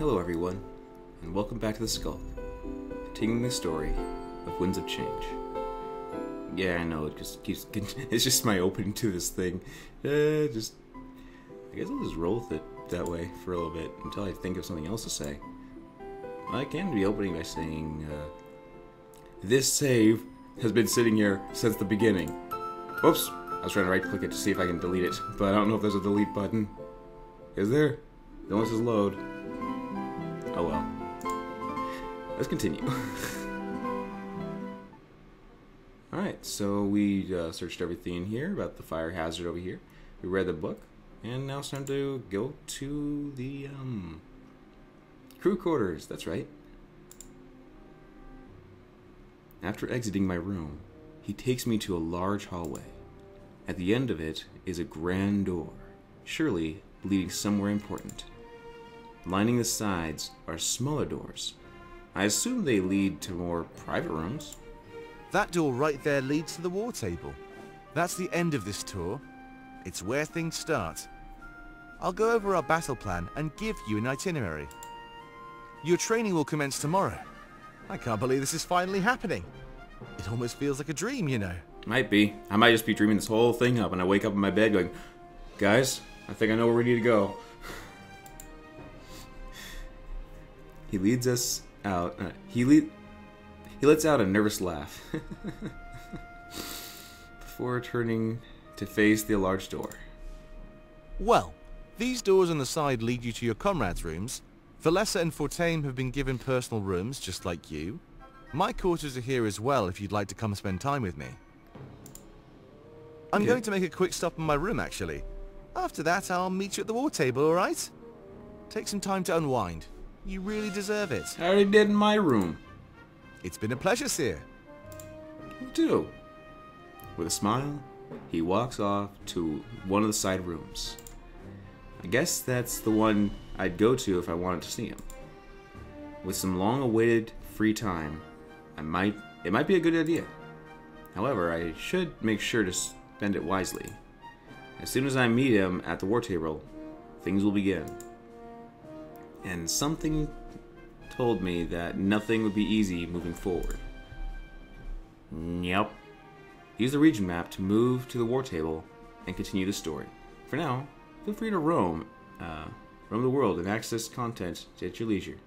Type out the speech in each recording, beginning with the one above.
Hello everyone, and welcome back to the Skulk, continuing the story of Winds of Change. Yeah, I know, it just keeps, it's just my opening to this thing. I guess I'll just roll with it that way for a little bit until I think of something else to say. I can be opening by saying, this save has been sitting here since the beginning. Oops, I was trying to right click it to see if I can delete it, but I don't know if there's a delete button. Is there? The one that says load. Oh well. Let's continue. Alright, so we searched everything in here about the fire hazard over here. We read the book, and now it's time to go to the crew quarters. That's right. After exiting my room, he takes me to a large hallway. At the end of it is a grand door, surely leading somewhere important. Lining the sides are smaller doors. I assume they lead to more private rooms. That door right there leads to the war table. That's the end of this tour. It's where things start. I'll go over our battle plan and give you an itinerary. Your training will commence tomorrow. I can't believe this is finally happening. It almost feels like a dream, you know. Might be. I might just be dreaming this whole thing up and I wake up in my bed going, guys, I think I know where we need to go. He leads us out. He lets out a nervous laugh before turning to face the large door. Well, these doors on the side lead you to your comrades' rooms. Valessa and Fortame have been given personal rooms just like you. My quarters are here as well if you'd like to come spend time with me. I'm going to make a quick stop in my room actually. After that I'll meet you at the war table, alright? Take some time to unwind. You really deserve it. I already did in my room. It's been a pleasure, Seer. You too. With a smile, he walks off to one of the side rooms. I guess that's the one I'd go to if I wanted to see him. With some long-awaited free time, it might be a good idea. However, I should make sure to spend it wisely. As soon as I meet him at the war table, things will begin. And something told me that nothing would be easy moving forward. Yep. Use the region map to move to the war table and continue the story. For now, feel free to roam the world and access content at your leisure.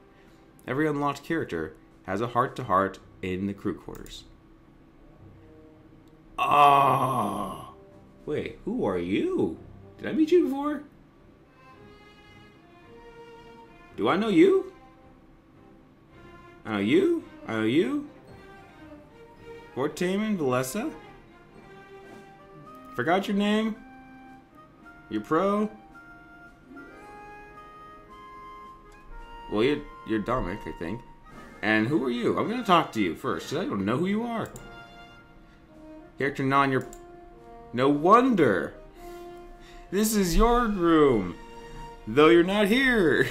Every unlocked character has a heart-to-heart in the crew quarters. Ah! Wait, who are you? Did I meet you before? Do I know you? I know you? I know you? Fortame and Valessa? Forgot your name? You're pro? Well, you're Dominic, I think. And who are you? I'm gonna talk to you first, because I don't know who you are. Character non, you're... No wonder! This is your room! Though you're not here!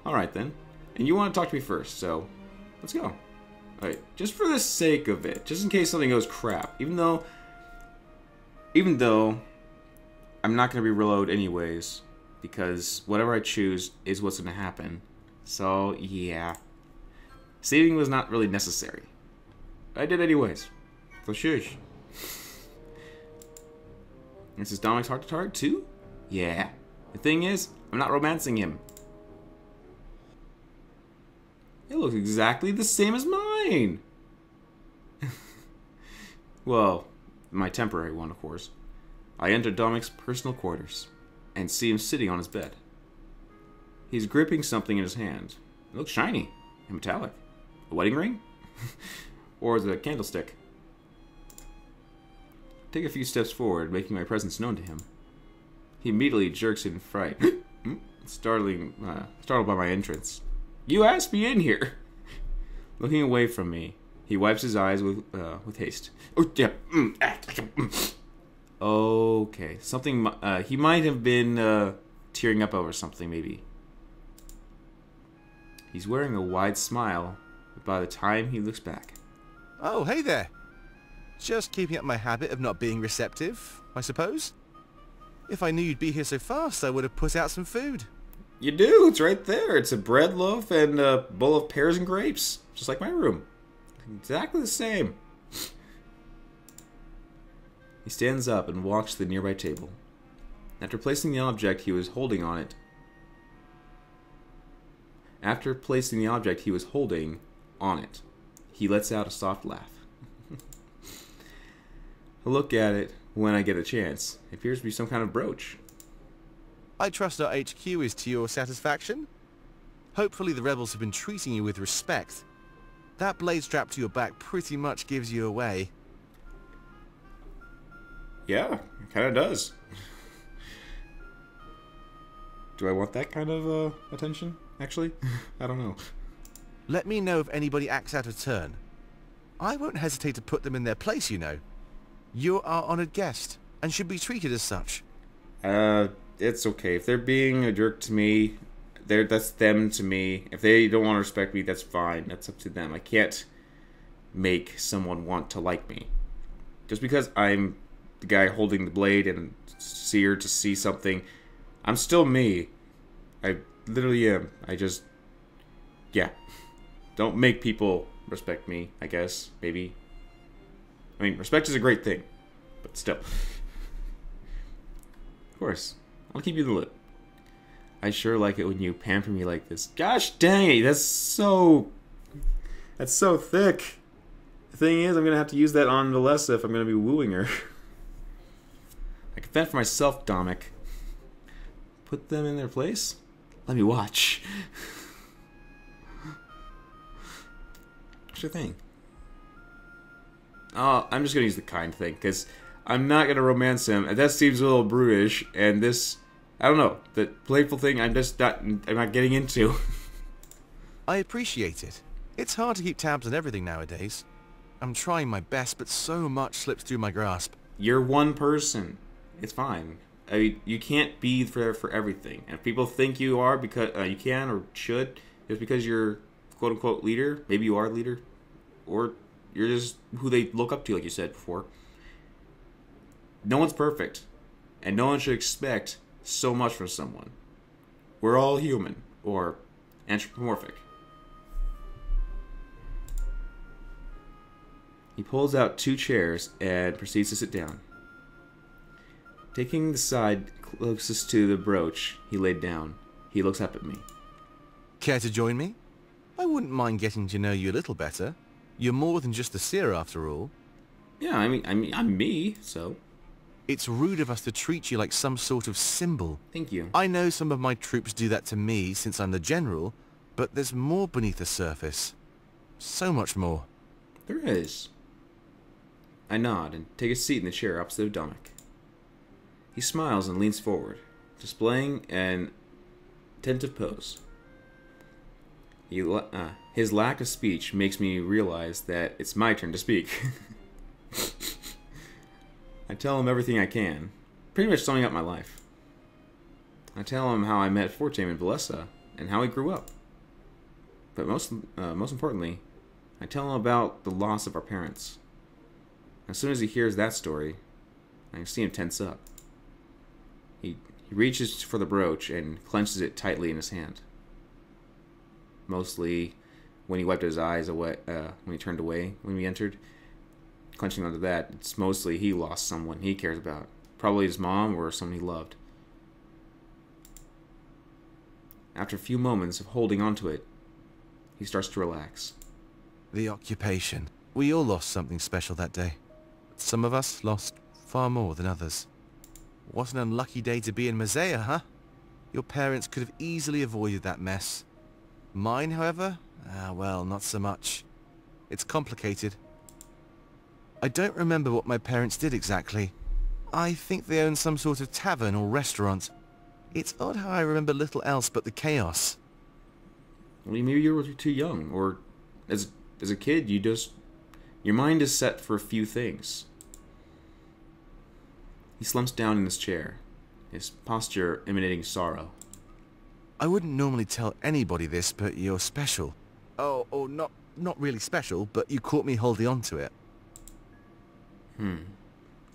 Alright then. And you want to talk to me first, so let's go. Alright, just for the sake of it, just in case something goes crap, even though I'm not going to reload anyways, because whatever I choose is what's going to happen. So, yeah. Saving was not really necessary. I did anyways. So shush. This is Dominic's heart-to-heart too? Yeah. The thing is, I'm not romancing him. It looks exactly the same as mine! Well, my temporary one, of course. I enter Dominic's personal quarters and see him sitting on his bed. He's gripping something in his hand. It looks shiny and metallic. A wedding ring? Or is it a candlestick? Take a few steps forward, making my presence known to him. He immediately jerks in fright, startled by my entrance. You asked me in here. Looking away from me, he wipes his eyes with haste. Oh, yeah. Okay, something. He might have been tearing up over something, maybe. He's wearing a wide smile, but by the time he looks back. Oh, hey there. Just keeping up my habit of not being receptive, I suppose. If I knew you'd be here so fast, I would have put out some food. You do. It's right there. It's a bread loaf and a bowl of pears and grapes. Just like my room. Exactly the same. He stands up and walks to the nearby table. After placing the object he was holding on it, he lets out a soft laugh. I look at it when I get a chance. It appears to be some kind of brooch. I trust our HQ is to your satisfaction. Hopefully the rebels have been treating you with respect. That blade strapped to your back pretty much gives you away. Yeah, it kind of does. Do I want that kind of attention, actually? I don't know. Let me know if anybody acts out of turn. I won't hesitate to put them in their place, you know. You're our honored guest, and should be treated as such. It's okay. If they're being a jerk to me, that's them to me. If they don't want to respect me, that's fine. That's up to them. I can't make someone want to like me. Just because I'm the guy holding the blade and seer to see something, I'm still me. I literally am. Yeah. Don't make people respect me, I guess. Maybe. I mean, respect is a great thing. But still. Of course. I'll keep you in the loop. I sure like it when you pamper me like this. Gosh dang it, that's so thick. The thing is, I'm going to have to use that on Valessa if I'm going to be wooing her. I can fend for myself, Dominic. Put them in their place? Let me watch. What's your thing? Oh, I'm just going to use the kind thing, because I'm not going to romance him, and that seems a little brutish, and this, I don't know, the playful thing I'm not getting into. I appreciate it. It's hard to keep tabs on everything nowadays. I'm trying my best, but so much slips through my grasp. You're one person. It's fine. I mean, you can't be there for everything. And if people think you are because you can or should, it's because you're quote-unquote leader. Maybe you are a leader. Or you're just who they look up to, like you said before. No one's perfect. And no one should expect so much from someone. We're all human. Or anthropomorphic. He pulls out 2 chairs and proceeds to sit down. Taking the side closest to the brooch, he laid down. He looks up at me. Care to join me? I wouldn't mind getting to know you a little better. You're more than just a seer, after all. Yeah, I mean, I'm me, so. It's rude of us to treat you like some sort of symbol. Thank you. I know some of my troops do that to me since I'm the general, but there's more beneath the surface. So much more. There is. I nod and take a seat in the chair opposite of Dominic. He smiles and leans forward, displaying an attentive pose. His lack of speech makes me realize that it's my turn to speak. I tell him everything I can, pretty much summing up my life. I tell him how I met Fortune in Valessa and how he grew up. But most importantly, I tell him about the loss of our parents. As soon as he hears that story, I can see him tense up. He reaches for the brooch and clenches it tightly in his hand. Mostly when he wiped his eyes away, when he turned away when we entered. Clenching onto that, it's mostly he lost someone he cares about. Probably his mom or someone he loved. After a few moments of holding onto it, he starts to relax. The occupation. We all lost something special that day. Some of us lost far more than others. What an unlucky day to be in Mazea, huh? Your parents could have easily avoided that mess. Mine, however? Well, not so much. It's complicated. I don't remember what my parents did exactly. I think they owned some sort of tavern or restaurant. It's odd how I remember little else but the chaos. Well, maybe you were too young, or as a kid, your mind is set for a few things. He slumps down in his chair, his posture emanating sorrow. I wouldn't normally tell anybody this, but you're special. Oh, not really special, but you caught me holding on to it.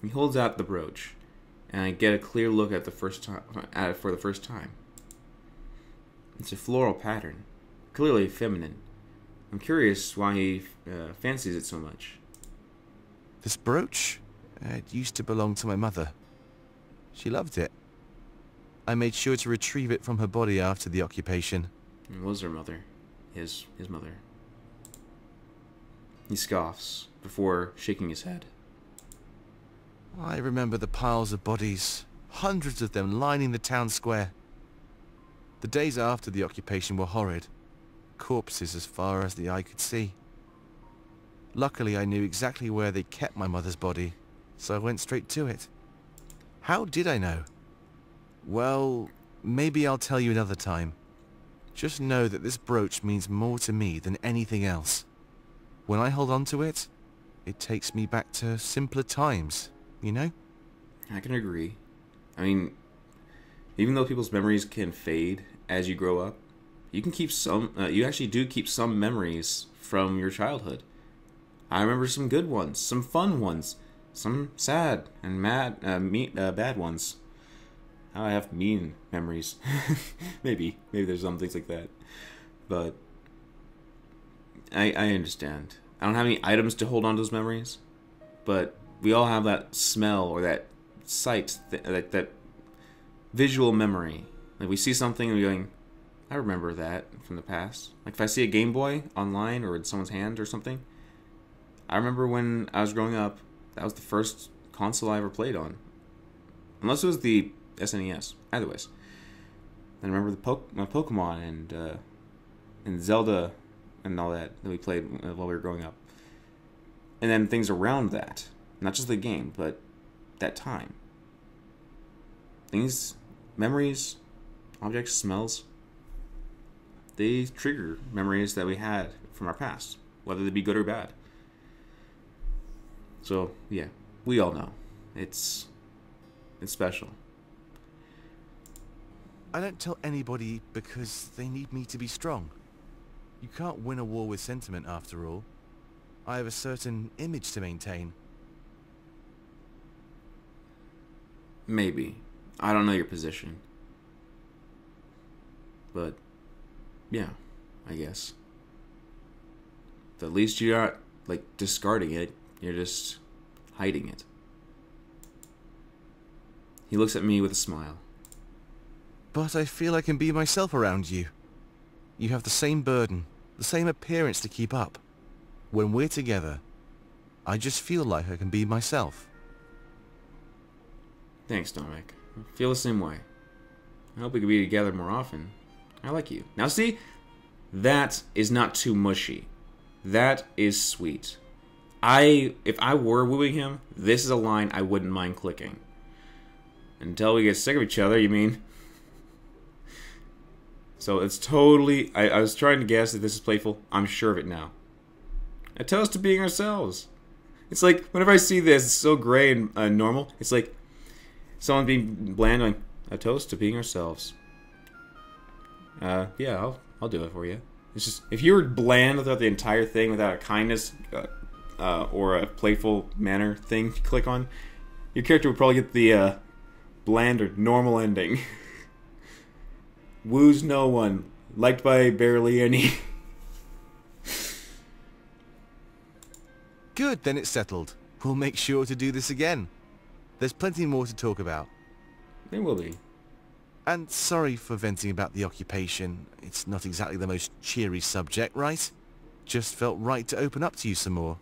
He holds out the brooch, and I get a clear look at it for the first time. It's a floral pattern, clearly feminine. I'm curious why he fancies it so much. This brooch? It used to belong to my mother. She loved it. I made sure to retrieve it from her body after the occupation. It was her mother. His mother. He scoffs before shaking his head. I remember the piles of bodies, hundreds of them lining the town square. The days after the occupation were horrid. Corpses as far as the eye could see. Luckily, I knew exactly where they kept my mother's body, so I went straight to it. How did I know? Well, maybe I'll tell you another time. Just know that this brooch means more to me than anything else. When I hold on to it, it takes me back to simpler times, you know? I can agree. I mean, even though people's memories can fade as you grow up, you can keep some, you actually do keep some memories from your childhood. I remember some good ones, some fun ones, some sad and bad ones. I have mean memories. maybe there's some things like that. But I understand. I don't have any items to hold on to those memories, but we all have that smell or that sight, that visual memory. Like we see something and we're going, I remember that from the past. Like if I see a Game Boy online or in someone's hand or something, I remember when I was growing up, that was the first console I ever played on. Unless it was the SNES. Either ways. I remember my Pokemon and Zelda and all that we played while we were growing up. And then things around that. Not just the game, but that time. Things, memories, objects, smells, they trigger memories that we had from our past, whether they be good or bad. So, yeah, we all know. It's special. I don't tell anybody because they need me to be strong. You can't win a war with sentiment after all. I have a certain image to maintain. Maybe. I don't know your position. But, yeah, I guess. But at least you're not, like, discarding it. You're just hiding it. He looks at me with a smile. But I feel I can be myself around you. You have the same burden, the same appearance to keep up. When we're together, I just feel like I can be myself. Thanks, Dominic. I feel the same way. I hope we could be together more often. I like you. Now see, that is not too mushy. That is sweet. If I were wooing him, this is a line I wouldn't mind clicking. Until we get sick of each other, you mean? So it's totally... I was trying to guess if this is playful. I'm sure of it now. A toast to being ourselves. It's like, whenever I see this, it's so gray and normal. It's like someone being bland, going, a toast to being ourselves. Yeah, I'll do it for you. It's just, if you were bland throughout the entire thing without a kindness or a playful manner thing to click on, your character would probably get the bland or normal ending. Woos no one. Liked by barely any. Good, then it's settled. We'll make sure to do this again. There's plenty more to talk about. There will be. And sorry for venting about the occupation. It's not exactly the most cheery subject, right? Just felt right to open up to you some more.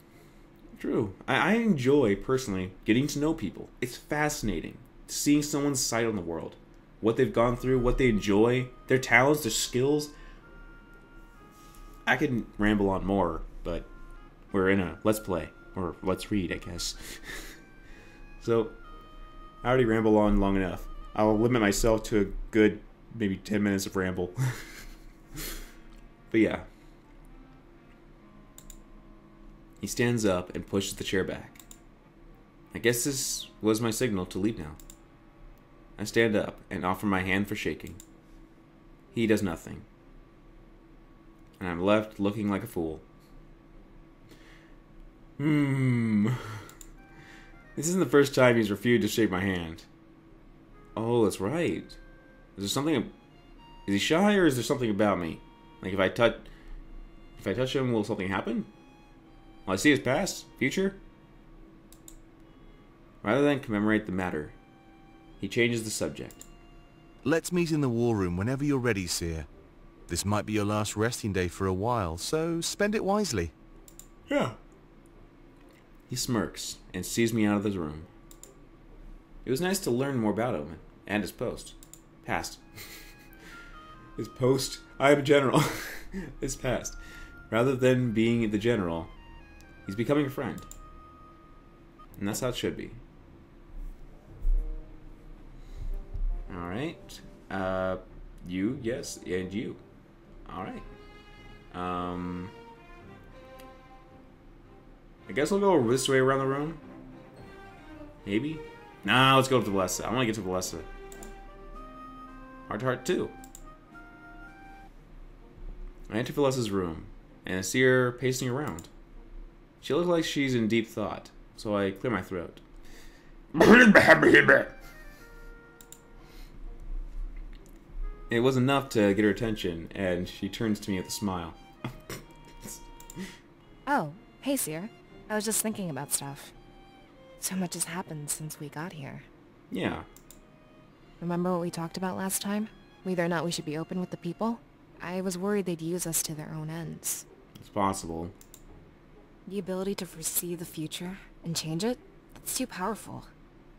True. I enjoy, personally, getting to know people. It's fascinating. Seeing someone's side on the world. What they've gone through, what they enjoy, their talents, their skills. I could ramble on more, but we're in a let's play. Or let's read, I guess. So, I already ramble on long enough. I'll limit myself to a good, maybe 10 minutes of ramble. But yeah. He stands up and pushes the chair back. I guess this was my signal to leave now. I stand up and offer my hand for shaking. He does nothing. And I'm left looking like a fool. This isn't the first time he's refused to shake my hand. Oh, that's right. Is there something Is he shy, or is there something about me? Like, if I touch him, will something happen? Will I see his past? Future? Rather than commemorate the matter, he changes the subject. Let's meet in the war room whenever you're ready, Seer. This might be your last resting day for a while, so spend it wisely. Yeah. He smirks and sees me out of the room. It was nice to learn more about him and his past. His post, I am a general. His past. Rather than being the general, he's becoming a friend. And that's how it should be. Alright. You, yes, and you. Alright. I guess I'll go this way around the room. Maybe? Nah, let's go to Valessa. I want to get to Valessa. Heart to Heart 2. I enter Valessa's room, and I see her pacing around. She looks like she's in deep thought, so I clear my throat. It was enough to get her attention, and she turns to me with a smile. Oh, hey, Seer. I was just thinking about stuff. So much has happened since we got here. Yeah. Remember what we talked about last time? Whether or not we should be open with the people? I was worried they'd use us to their own ends. It's possible. The ability to foresee the future and change it? That's too powerful.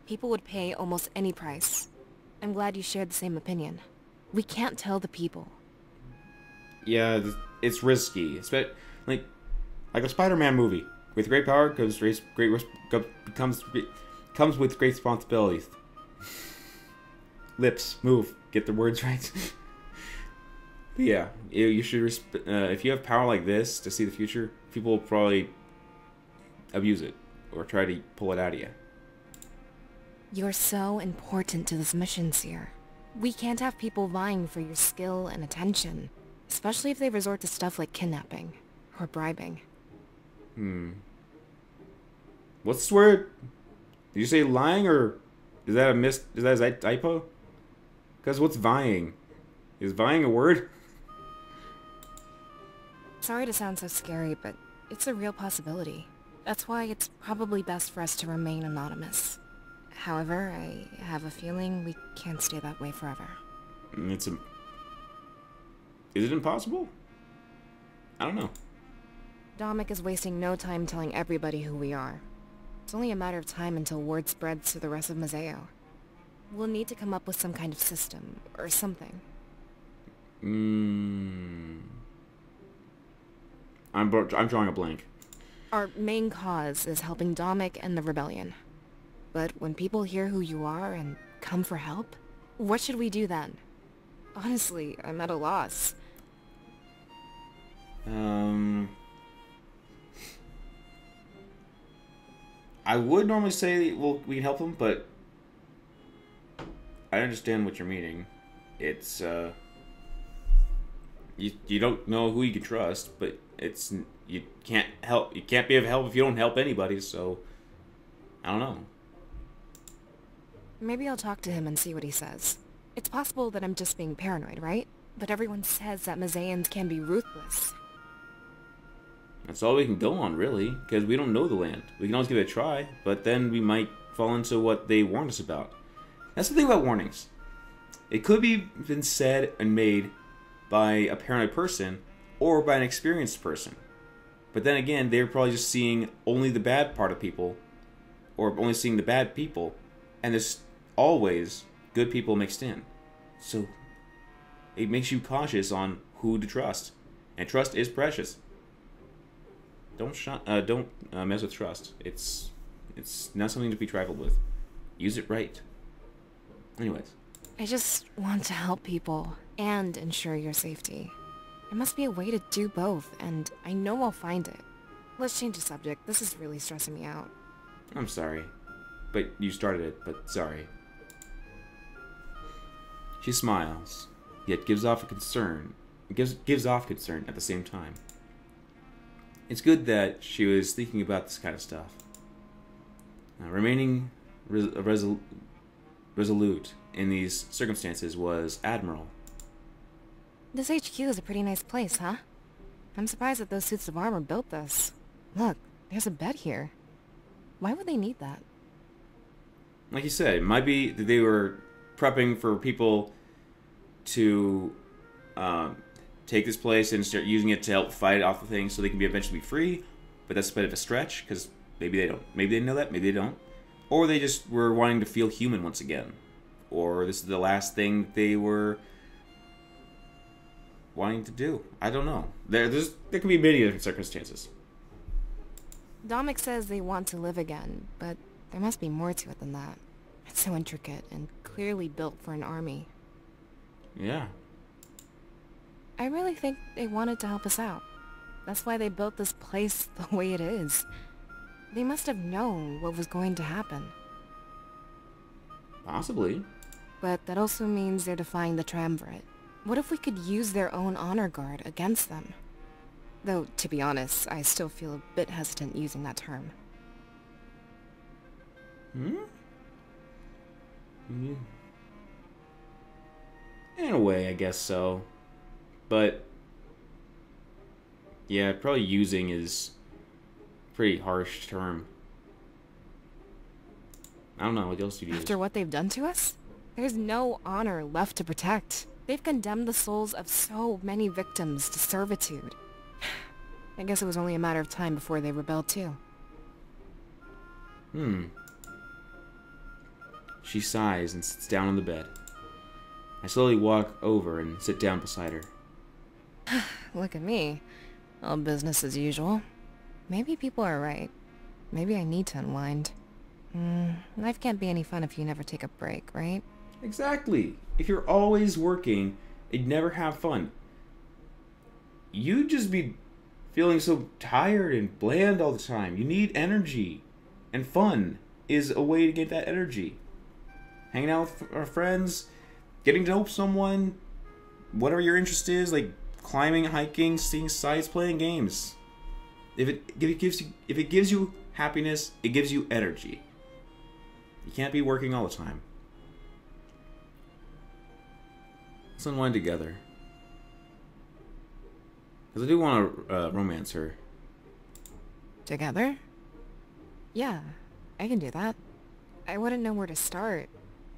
People would pay almost any price. I'm glad you shared the same opinion. We can't tell the people. Yeah, it's risky. It's like a Spider-Man movie. With great power comes comes with great responsibilities. Lips move. Get the words right. But yeah, you should. If you have power like this to see the future, people will probably abuse it or try to pull it out of you. You're so important to this mission, Seer. We can't have people vying for your skill and attention, especially if they resort to stuff like kidnapping or bribing. What's this word? Did you say lying, or is that a typo? Because what's vying? Is vying a word? Sorry to sound so scary, but it's a real possibility. That's why it's probably best for us to remain anonymous. However, I have a feeling we can't stay that way forever. Is it impossible? I don't know. Dominic is wasting no time telling everybody who we are. It's only a matter of time until word spreads to the rest of Mazeo. We'll need to come up with some kind of system, or something. I'm drawing a blank. Our main cause is helping Dominic and the rebellion. But when people hear who you are and come for help, what should we do then? Honestly, I'm at a loss. I would normally say, well, we can help them, but I understand what you're meaning. It's, you don't know who you can trust, but you can't be of help if you don't help anybody, so I don't know. Maybe I'll talk to him and see what he says. It's possible that I'm just being paranoid, right? But everyone says that Mazaeans can be ruthless. That's all we can go on, really, because we don't know the land. We can always give it a try, but then we might fall into what they warned us about. That's the thing about warnings. It could be been said and made by a paranoid person or by an experienced person. But then again, they're probably just seeing only the bad part of people, or only seeing the bad people, and there's always good people mixed in. So it makes you cautious on who to trust, and trust is precious. Don't mess with trust. It's not something to be trifled with. Use it right. Anyways. I just want to help people and ensure your safety. There must be a way to do both, and I know I'll find it. Let's change the subject. This is really stressing me out. I'm sorry. But you started it, but sorry. She smiles, yet gives off concern at the same time. It's good that she was thinking about this kind of stuff. Remaining resolute in these circumstances was admirable. This HQ is a pretty nice place, huh? I'm surprised that those suits of armor built this. Look, there's a bed here. Why would they need that? Like you said, it might be that they were prepping for people to take this place and start using it to help fight off the thing so they can be eventually free. But that's a bit of a stretch, because maybe they don't. Maybe they know that, maybe they don't. Or they just were wanting to feel human once again. Or this is the last thing they were wanting to do. I don't know. There can be many different circumstances. Dominic says they want to live again, but there must be more to it than that. It's so intricate and clearly built for an army. Yeah. I really think they wanted to help us out. That's why they built this place the way it is. They must have known what was going to happen. Possibly. But that also means they're defying the triumvirate. What if we could use their own honor guard against them? Though, to be honest, I still feel a bit hesitant using that term. Hmm? In a way, I guess so. But yeah, probably using is a pretty harsh term. I don't know, what else do you use? After what they've done to us? There's no honor left to protect. They've condemned the souls of so many victims to servitude. I guess it was only a matter of time before they rebelled too. She sighs and sits down on the bed. I slowly walk over and sit down beside her. Look at me. All business as usual. Maybe people are right. Maybe I need to unwind. Life can't be any fun if you never take a break, right? Exactly. If you're always working, you'd never have fun. You'd just be feeling so tired and bland all the time. You need energy. And fun is a way to get that energy. Hanging out with our friends, getting to know someone, whatever your interest is, like climbing, hiking, seeing sights, playing games. If it gives you happiness, it gives you energy. You can't be working all the time. Let's unwind together. Because I do want to romance her. Together? Yeah, I can do that. I wouldn't know where to start.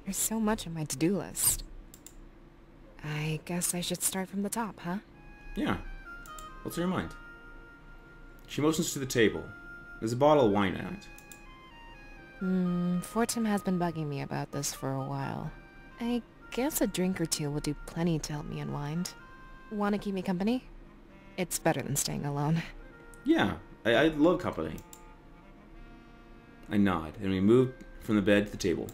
There's so much on my to-do list. I guess I should start from the top, huh? Yeah. What's on your mind? She motions to the table. There's a bottle of wine on it. Fortune has been bugging me about this for a while. I guess a drink or two will do plenty to help me unwind. Want to keep me company? It's better than staying alone. Yeah, I love company. I nod, and we move from the bed to the table.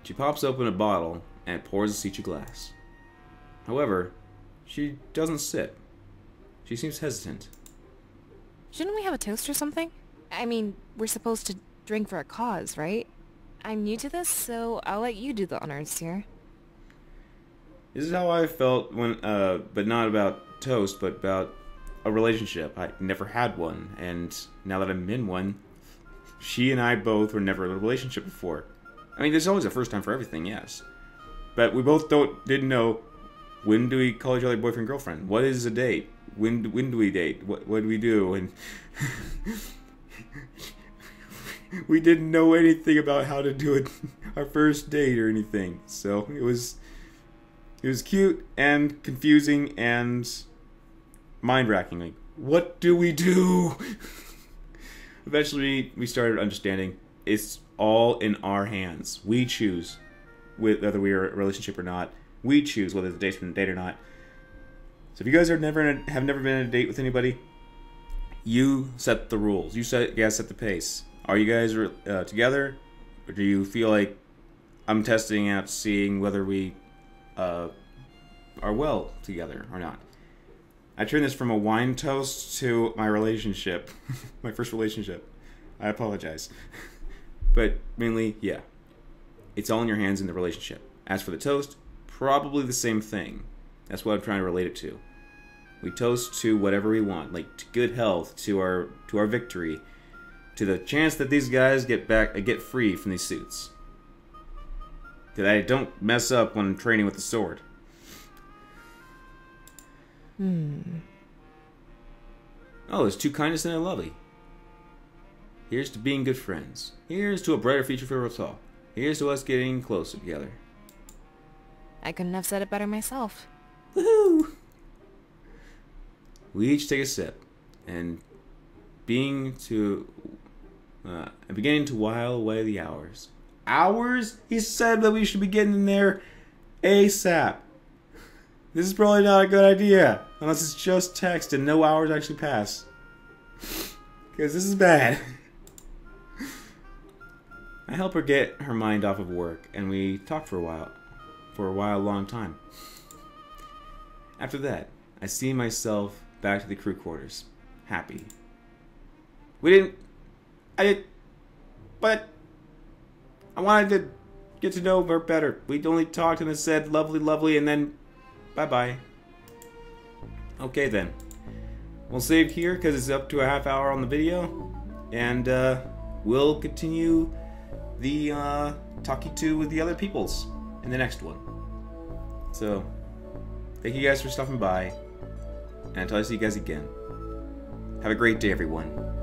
She pops open a bottle and pours us each a glass. However, she doesn't sip. She seems hesitant. Shouldn't we have a toast or something? I mean, we're supposed to drink for a cause, right? I'm new to this, so I'll let you do the honors here. This is how I felt when, but not about toast, but about a relationship. I never had one, and now that I'm in one, she and I both were never in a relationship before. I mean, there's always a first time for everything, yes. But we both didn't know, when do we call each other boyfriend, girlfriend? What is a date? When do we date? What do we do? And we didn't know anything about how to do it, our first date or anything. So it was cute and confusing and mind-racking. Like, what do we do? Eventually, we started understanding it's all in our hands. We choose whether we are in a relationship or not. We choose whether the date's been a date or not. So if you guys have never been on a date with anybody, you set the rules. You guys set the pace. Are you guys together, or do you feel like I'm testing out, seeing whether we are well together or not? I turned this from a wine toast to my relationship, my first relationship. I apologize. But mainly, yeah, it's all in your hands in the relationship. As for the toast, probably the same thing. That's what I'm trying to relate it to. We toast to whatever we want, like to good health, to our victory, to the chance that these guys get free from these suits. That I don't mess up when I'm training with the sword. Oh, there's two kindness and a lovey. Here's to being good friends. Here's to a brighter future for us all. Here's to us getting closer together. I couldn't have said it better myself. Woohoo! We each take a sip, and beginning to while away the hours. Hours? He said that we should be getting in there ASAP. This is probably not a good idea, unless it's just text and no hours actually pass. Because this is bad. I help her get her mind off of work, and we talk for a long time. After that, I see myself back to the crew quarters, happy. But I wanted to get to know her better. We'd only talked and it said lovely, and then bye-bye. Okay then. We'll save here because it's up to a half hour on the video. And we'll continue the talking to with the other peoples in the next one. So, thank you guys for stopping by. And until I see you guys again, have a great day, everyone.